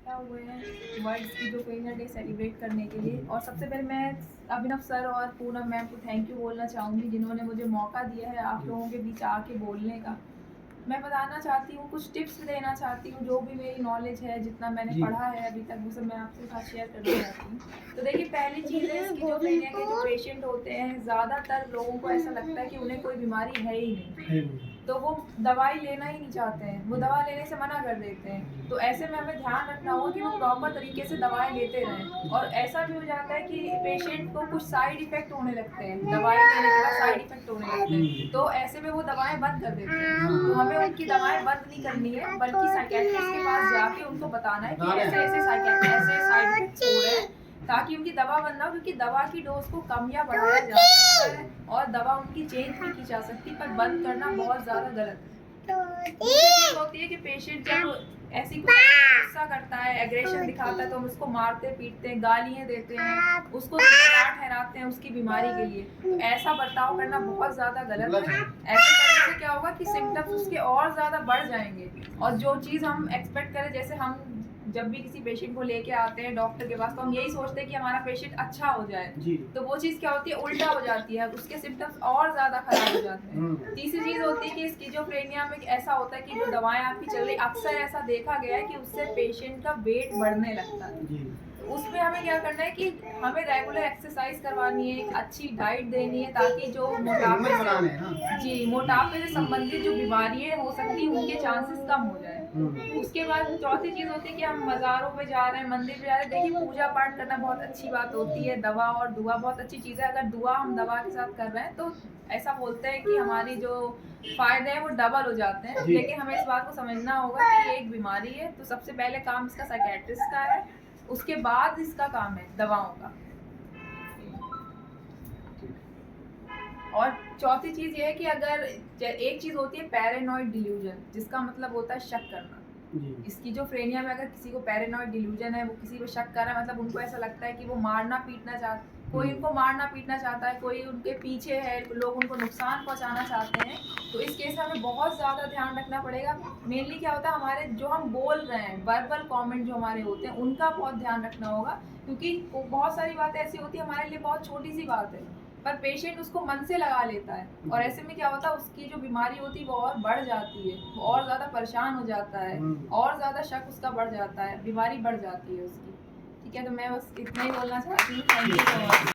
इकट्ठा हुए हैं वर्ल्ड स्किज़ोफ्रेनिया डे सेलिब्रेट करने के लिए। और सबसे पहले मैं अभिनव सर और पूनम मैम को थैंक यू बोलना चाहूँगी, जिन्होंने मुझे मौका दिया है आप लोगों के बीच आके बोलने का। मैं बताना चाहती हूँ, कुछ टिप्स देना चाहती हूँ, जो भी मेरी नॉलेज है, जितना मैंने पढ़ा है अभी तक, वो सब मैं आपके साथ शेयर करना चाहती हूँ। तो देखिए, पहली चीज़ है, स्किज़ोफ्रेनिया के जो पेशेंट होते हैं, ज़्यादातर लोगों को ऐसा लगता है कि उन्हें कोई बीमारी है ही नहीं, तो वो दवाई लेना ही नहीं चाहते हैं, वो दवा लेने से मना कर देते हैं। तो ऐसे में हमें ध्यान रखना होगा कि वो प्रॉपर तरीके से दवाएँ लेते रहें। और ऐसा भी हो जाता है कि पेशेंट को कुछ साइड इफ़ेक्ट होने लगते हैं, दवाई लेने के बाद साइड इफ़ेक्ट होने लगते हैं, तो ऐसे में वो दवाएँ बंद कर देते हैं। तो हमें उनकी दवाएँ बंद नहीं करनी है, बल्कि साइकियाट्रिस्ट के पास जाके उनको बताना है कि ऐसे-ऐसे साइड इफ़ेक्ट्स हो रहे हैं, ताकि उनकी दवा बंद ना हो, क्योंकि दवा की डोज़ को कम या बढ़ाया जा सकता है और दवा उनकी चेंज भी की जा सकती है, पर बंद करना बहुत ज़्यादा गलत है। दूसरी चीज़ होती है कि पेशेंट जब ऐसी गुस्सा करता है, एग्रेशन दिखाता है, तो हम उसको मारते पीटते हैं, गालियाँ देते हैं, उसको जिम्मेदार ठहराते हैं उसकी बीमारी के लिए। तो ऐसा बर्ताव करना बहुत ज़्यादा गलत है। ऐसे करने से क्या होगा कि सिम्पटम्स उसके और ज़्यादा बढ़ जाएंगे, और जो चीज़ हम एक्सपेक्ट करें, जैसे हम जब भी किसी पेशेंट को लेके आते हैं डॉक्टर के पास, तो हम यही सोचते हैं कि हमारा पेशेंट अच्छा हो जाए, तो वो चीज़ क्या होती है, उल्टा हो जाती है, उसके सिम्पटम्स और ज़्यादा खराब हो जाते हैं। तीसरी चीज़ होती है कि स्किज़ोफ्रेनिया में ऐसा होता है कि जो दवाएं आपकी चल रही, अक्सर ऐसा देखा गया है कि उससे पेशेंट का वेट बढ़ने लगता है। उसमें हमें क्या करना है कि हमें रेगुलर एक्सरसाइज करवानी है, एक अच्छी डाइट देनी है, ताकि जो मोटापे से संबंधित जो बीमारियां हो सकती हैं उनके चांसेस कम हो जाए। उसके बाद चौथी चीज होती है कि हम मज़ारों पे जा रहे हैं, मंदिर पे जा रहे हैं। देखिए, पूजा पाठ करना बहुत अच्छी बात होती है, दवा और दुआ बहुत अच्छी चीज़ है। अगर दुआ हम दवा के साथ कर रहे हैं तो ऐसा बोलते हैं कि हमारी जो फायदे हैं वो डबल हो जाते हैं। लेकिन हमें इस बात को समझना होगा कि ये एक बीमारी है, तो सबसे पहले काम इसका साइकियाट्रिस्ट का है, उसके बाद इसका काम है दवाओं का। और चौथी चीज ये है कि अगर एक चीज होती है पैरानॉइड डिल्यूजन, जिसका मतलब होता है शक करना। स्किज़ोफ्रेनिया में अगर किसी को पैरानॉइड डिल्यूजन है, वो किसी पे शक कर रहा है, मतलब उनको ऐसा लगता है कि वो मारना पीटना चाहता, कोई उनको मारना पीटना चाहता है, कोई उनके पीछे है, लोग उनको नुकसान पहुंचाना चाहते हैं, तो इस केस में हमें बहुत ज़्यादा ध्यान रखना पड़ेगा। मेनली क्या होता है, हमारे जो हम बोल रहे हैं, वर्बल कमेंट जो हमारे होते हैं, उनका बहुत ध्यान रखना होगा, क्योंकि बहुत सारी बातें ऐसी होती है हमारे लिए बहुत छोटी सी बात है, पर पेशेंट उसको मन से लगा लेता है, और ऐसे में क्या होता है, उसकी जो बीमारी होती है वो और बढ़ जाती है, वो और ज़्यादा परेशान हो जाता है, और ज़्यादा शक उसका बढ़ जाता है, बीमारी बढ़ जाती है उसकी। ठीक है, तो मैं बस इतना ही बोलना चाहती हूँ। Thank you so much.